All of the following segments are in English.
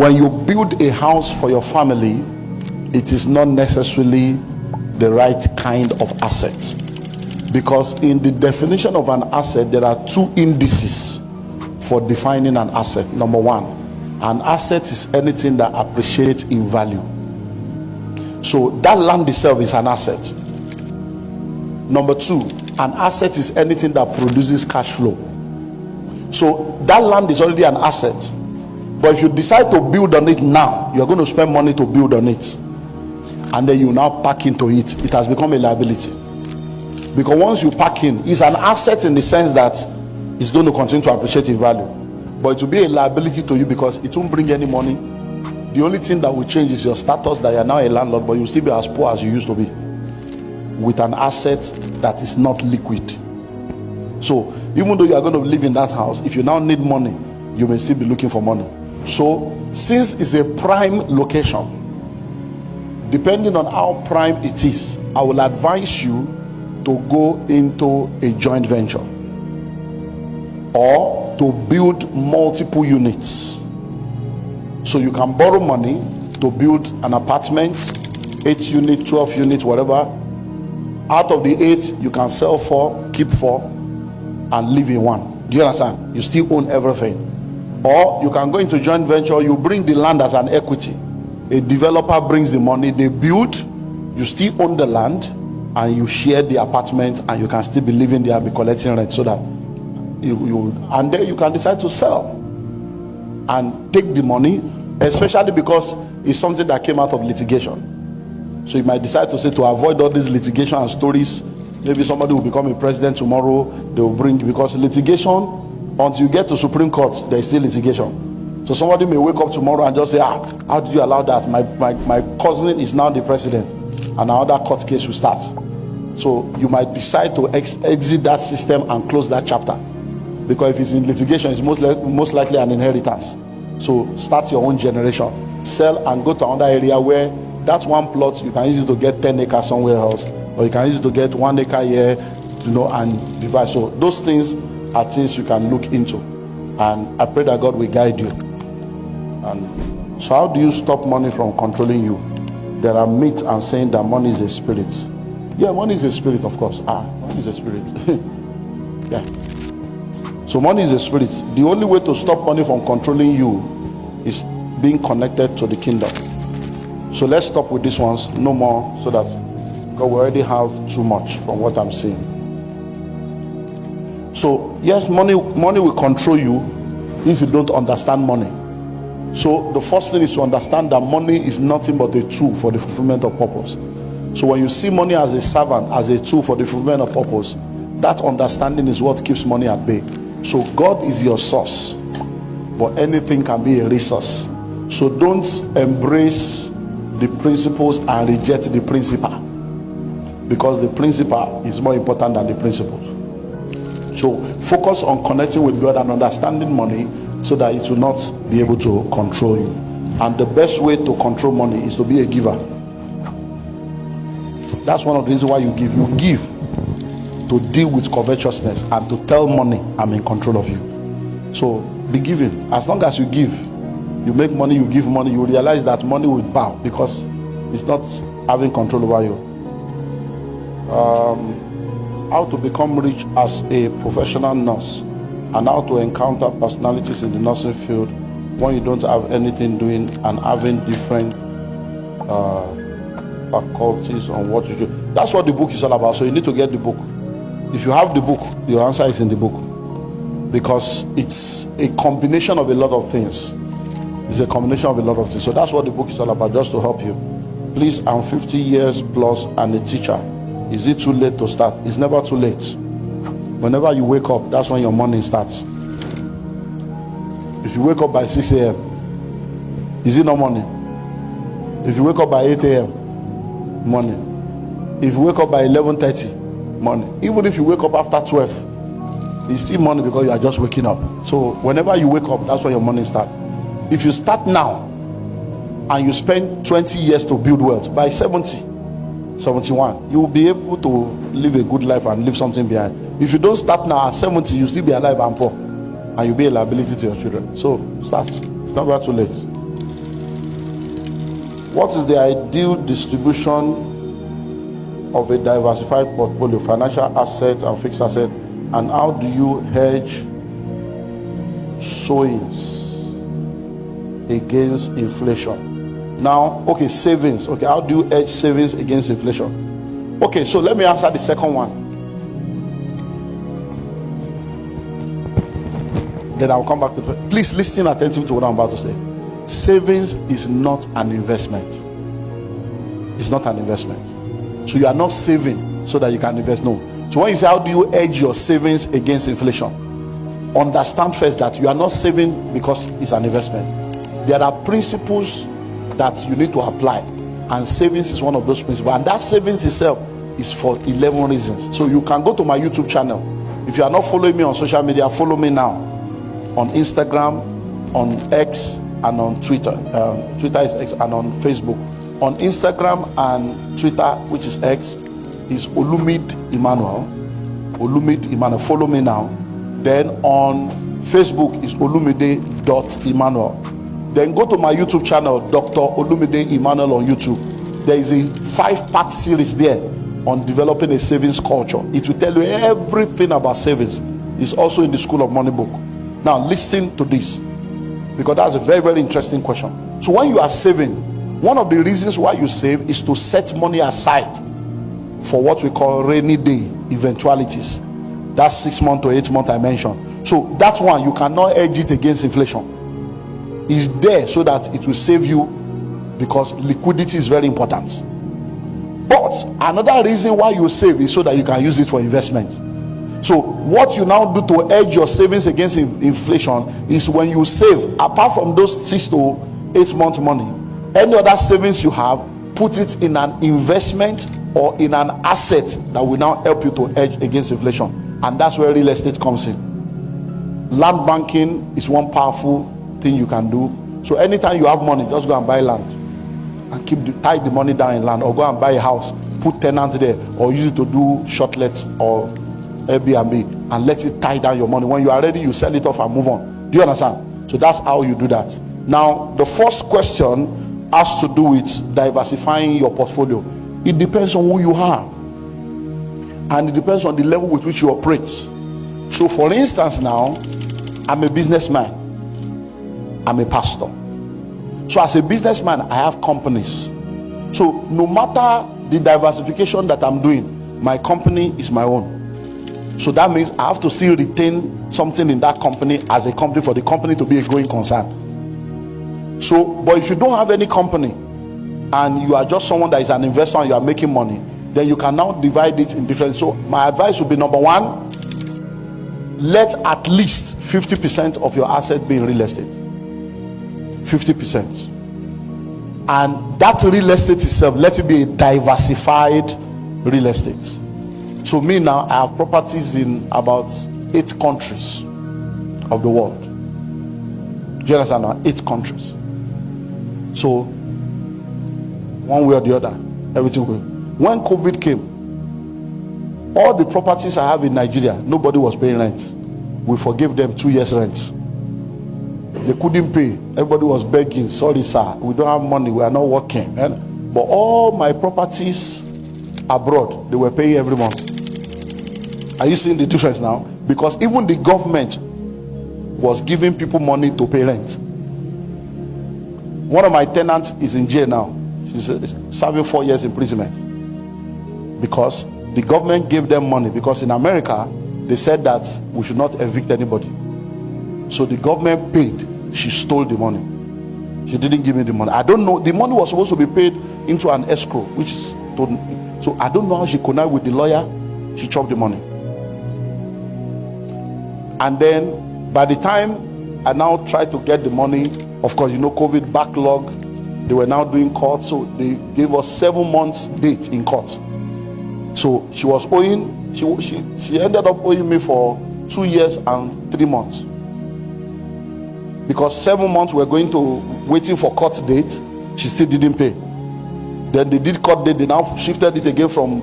when you build a house for your family, it is not necessarily the right kind of asset, because in the definition of an asset there are two indices for defining an asset. Number one, an asset is anything that appreciates in value. So that land itself is an asset. Number two, an asset is anything that produces cash flow. So that land is already an asset, but if you decide to build on it now, you're going to spend money to build on it, and then you now pack into it, it has become a liability. Because once you pack in, it's an asset in the sense that it's going to continue to appreciate in value, but it will be a liability to you because it won't bring any money. The only thing that will change is your status, that you're now a landlord, but you'll still be as poor as you used to be with an asset that is not liquid. So even though you are going to live in that house, if you now need money, you may still be looking for money. So since it's a prime location, depending on how prime it is, I will advise you to go into a joint venture or to build multiple units. So you can borrow money to build an apartment, 8 unit, 12 units, whatever. Out of the 8, you can sell 4, keep 4, and live in 1. Do you understand? You still own everything. Or you can go into joint venture, you bring the land as an equity. A developer brings the money, they build, you still own the land, and you share the apartment, and you can still be living there and be collecting rent, so that and then you can decide to sell and take the money, especially because it's something that came out of litigation. So you might decide to say, to avoid all these litigation and stories, maybe somebody will become a president tomorrow, they will bring, because litigation, until you get to Supreme Court, there is still litigation. So somebody may wake up tomorrow and just say, how did you allow that? My cousin is now the president, and another court case will start. So you might decide to exit that system and close that chapter, because if it's in litigation, it's most likely an inheritance. So start your own generation, sell and go to another area where that one plot, you can use it to get 10 acres somewhere else, or you can use it to get 1 acre here, and divide. So those things are things you can look into, and I pray that God will guide you. And so how do you stop money from controlling you? There are myths and saying that money is a spirit. Yeah, money is a spirit, of course. Money is a spirit. Yeah. So money is a spirit. The only way to stop money from controlling you is being connected to the kingdom. So let's stop with these ones, no more, so that God will already have too much from what I'm saying. So yes, money will control you if you don't understand money. So the first thing is to understand that money is nothing but a tool for the fulfillment of purpose. So when you see money as a servant, as a tool for the fulfillment of purpose, that understanding is what keeps money at bay. So God is your source, but anything can be a resource. So don't embrace the principles and reject the principle, because the principle is more important than the principles. So focus on connecting with God and understanding money, so that it will not be able to control you. And the best way to control money is to be a giver. That's one of the reasons why you give. You give to deal with covetousness and to tell money, I'm in control of you. So be giving. As long as you give, you make money, you give money, you realize that money will bow because it's not having control over you. How to become rich as a professional nurse, and how to encounter personalities in the nursing field when you don't have anything doing and having different faculties on what you do. That's what the book is all about. So you need to get the book. If you have the book, your answer is in the book, because it's a combination of a lot of things. It's a combination of a lot of things. So that's what the book is all about, just to help you. Please, I'm 50 years plus and a teacher. Is it too late to start? It's never too late. Whenever you wake up, that's when your morning starts. If you wake up by 6 a.m., is it not morning? If you wake up by 8 a.m., morning. If you wake up by 11:30, morning. Even if you wake up after 12, it's still morning, because you are just waking up. So whenever you wake up, that's when your morning starts. If you start now and you spend 20 years to build wealth, by 70, 71, you will be able to live a good life and leave something behind. If you don't start now at 70, you'll still be alive and poor, and you'll be a liability to your children. So start. It's never too late. What is the ideal distribution of a diversified portfolio, financial assets and fixed assets, and how do you hedge sowings against inflation? Now, okay, savings. Okay, how do you hedge savings against inflation? Okay, so let me answer the second one. Then I'll come back to it. Please listen attentively to what I'm about to say. Savings is not an investment. It's not an investment. So you are not saving so that you can invest. No. So when you say how do you hedge your savings against inflation, understand first that you are not saving because it's an investment. There are principles that you need to apply, and savings is one of those principles. And that savings itself is for 11 reasons. So you can go to my YouTube channel. If you are not following me on social media, follow me now on Instagram, on X, and on Twitter. Twitter is X, and on Facebook. On Instagram and Twitter, which is X, is Olumide Emmanuel. Olumide Emmanuel. Follow me now. Then on Facebook is olumide.emmanuel. Then go to my YouTube channel, Dr. Olumide Emmanuel on YouTube. There is a 5-part series there on developing a savings culture. It will tell you everything about savings. It's also in the School of Money book. Now listen to this, because that's a very, very interesting question. So when you are saving, one of the reasons why you save is to set money aside for what we call rainy day eventualities. That's 6 months to 8 months I mentioned. So that's one, you cannot hedge it against inflation. It's there so that it will save you, because liquidity is very important. But another reason why you save is so that you can use it for investment. So what you now do to hedge your savings against inflation is when you save, apart from those 6 to 8 months money, any other savings you have, put it in an investment or in an asset that will now help you to hedge against inflation. And that's where real estate comes in. Land banking is one powerful thing you can do. So anytime you have money, just go and buy land and tie the money down in land, or go and buy a house, put tenants there, or use it to do short lets or Airbnb, and let it tie down your money. When you are ready, you sell it off and move on. Do you understand? So that's how you do that. Now, the first question has to do with diversifying your portfolio. It depends on who you are, and it depends on the level with which you operate. So for instance, now I'm a businessman, I'm a pastor. So as a businessman, I have companies. So no matter the diversification that I'm doing, my company is my own. So that means I have to still retain something in that company as a company, for the company to be a going concern. So, but if you don't have any company and you are just someone that is an investor and you are making money, then you can now divide it in different. So my advice would be, number one, let at least 50% of your asset be in real estate. 50%. And that real estate itself, let it be a diversified real estate. So me now, I have properties in about 8 countries of the world. Do you understand now? 8 countries. So one way or the other, everything will. When COVID came, all the properties I have in Nigeria, nobody was paying rent. We forgave them 2 years rent. They couldn't pay. Everybody was begging, sorry sir, we don't have money, we are not working. But all my properties abroad, they were paying every month. Are you seeing the difference now? Because even the government was giving people money to pay rent. One of my tenants is in jail now. She's serving 4 years imprisonment, because the government gave them money. Because in America, they said that we should not evict anybody. So the government paid. She stole the money. She didn't give me the money. I don't know. The money was supposed to be paid into an escrow, which is so I don't know how she connected with the lawyer. She chopped the money. And then by the time I now tried to get the money, of course, you know, COVID backlog, they were now doing court. So they gave us 7 months date in court. So she was owing, she ended up owing me for 2 years and 3 months. Because 7 months we're going to waiting for court date, she still didn't pay. Then they did court date, they now shifted it again from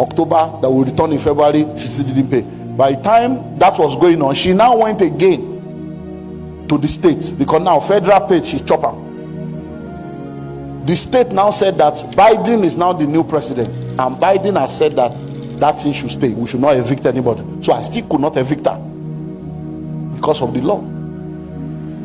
October, that will return in February, she still didn't pay. By the time that was going on, she now went again to the state, because now federal paid, she chop her. The state now said that Biden is now the new president, and Biden has said that that thing should stay. We should not evict anybody. So I still could not evict her because of the law.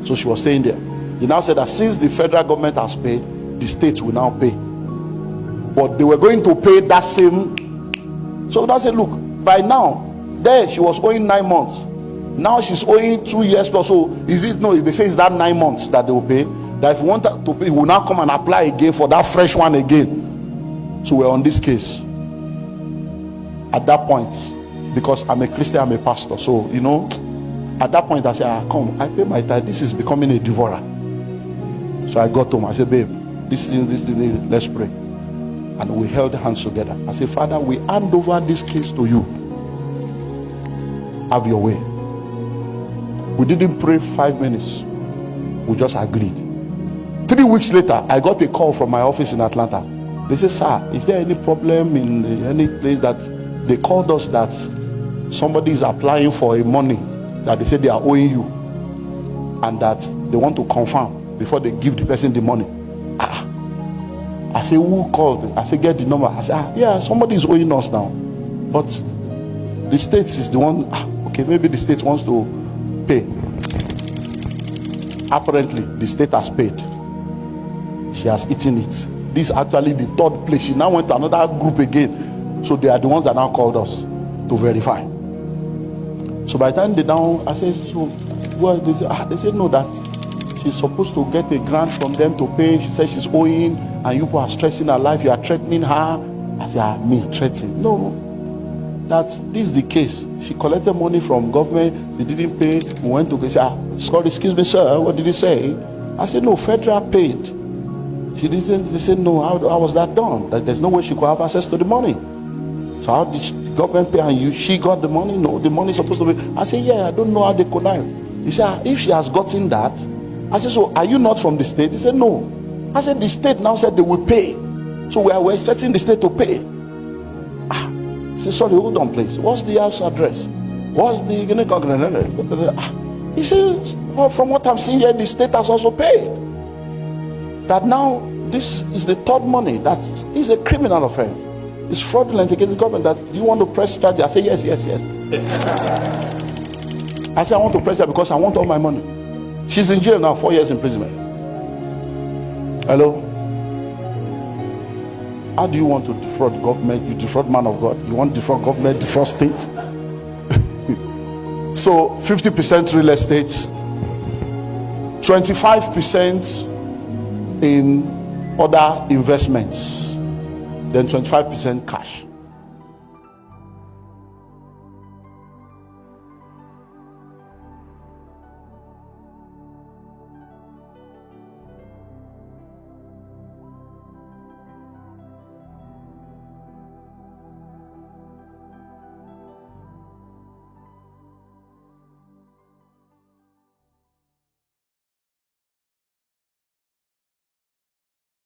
So she was staying there. They now said that since the federal government has paid, the states will now pay. But they were going to pay that same. So they said, look, by now, there she was owing 9 months. Now she's owing 2 years plus. So is it, no, they say it's that 9 months that they will pay. That if you want to pay, we will now come and apply again for that fresh one again. So we're on this case at that point, because I'm a Christian, I'm a pastor. So, you know, at that point I said, come, I pay my tithe. This is becoming a devourer. So I got home. I said, babe, this thing, let's pray. And we held hands together. I said, Father, we hand over this case to you. Have your way. We didn't pray 5 minutes. We just agreed. 3 weeks later, I got a call from my office in Atlanta. They said, sir, is there any problem in any place that they called us that somebody is applying for a money that they said they are owing you, and that they want to confirm before they give the person the money. I say, who called? I say, get the number. I say, yeah, somebody is owing us now, but the state is the one. Okay, maybe the state wants to pay. Apparently the state has paid. She has eaten it. This is actually the third place. She now went to another group again. So they are the ones that now called us to verify. So by the time they down, I said, so well, they said no, that she's supposed to get a grant from them to pay. She said she's owing, and you are stressing her life. You are threatening her. I said, me threatening? No, that this is the case. She collected money from government. She didn't pay. We went to say, sorry, excuse me, sir. What did you say? I said, no, federal paid. She didn't. They said, no. How was that done? That there's no way she could have access to the money. So how did the government pay and she got the money? No, the money is supposed to be. I said, yeah, I don't know how they connive. He said, if she has gotten that. I said, so are you not from the state? He said, no. I said, the state now said they will pay. So we're expecting the state to pay. He said, sorry, hold on, please. What's the house address? What's the... He said, well, from what I'm seeing here, the state has also paid. That now, this is the third money. That is a criminal offense. It's fraudulent against the government. That, do you want to press charge? I say, yes. I say, I want to press her because I want all my money. She's in jail now, 4 years imprisonment. Hello? How do you want to defraud government? You defraud man of God. You want to defraud government, defraud state? So 50% real estate, 25% in other investments, then 25% cash.